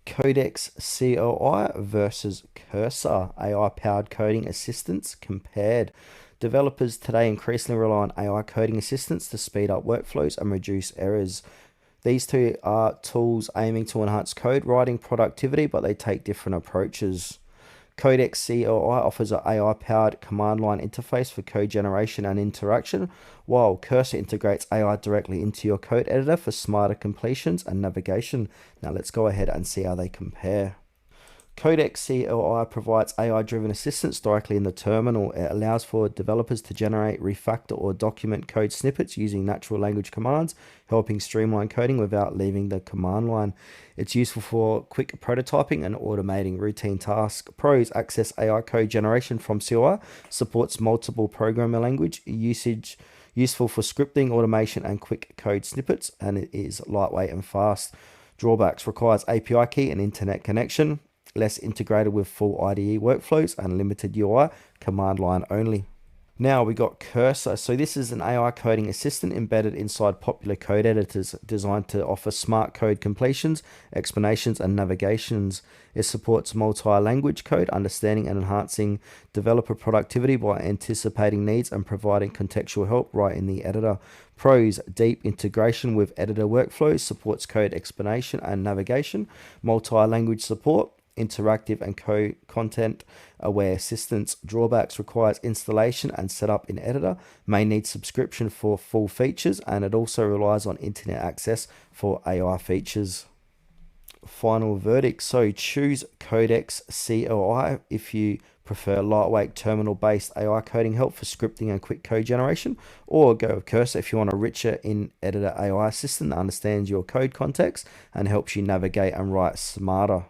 Codex CLI versus Cursor, AI-powered coding assistants compared. Developers today increasingly rely on AI coding assistants to speed up workflows and reduce errors. These two are tools aiming to enhance code writing productivity, but they take different approaches. Codex CLI offers an AI-powered command line interface for code generation and interaction, while Cursor integrates AI directly into your code editor for smarter completions and navigation. Now let's go ahead and see how they compare. Codex CLI provides AI-driven assistance directly in the terminal. It allows for developers to generate, refactor, or document code snippets using natural language commands, helping streamline coding without leaving the command line. It's useful for quick prototyping and automating routine tasks. Pros: access AI code generation from CLI, supports multiple programming language usage, useful for scripting, automation, and quick code snippets, and it is lightweight and fast. Drawbacks: requires API key and internet connection, less integrated with full IDE workflows, and limited UI, command line only. Now we got Cursor. So this is an AI coding assistant embedded inside popular code editors designed to offer smart code completions, explanations, and navigations. It supports multi-language code, understanding and enhancing developer productivity by anticipating needs and providing contextual help right in the editor. Pros: deep integration with editor workflows, supports code explanation and navigation, multi-language support, interactive and content aware assistance. Drawbacks: requires installation and setup in editor, may need subscription for full features, and it also relies on internet access for AI features. Final verdict: so choose Codex CLI if you prefer lightweight terminal-based AI coding help for scripting and quick code generation, or go with Cursor if you want a richer in-editor AI assistant that understands your code context and helps you navigate and write smarter.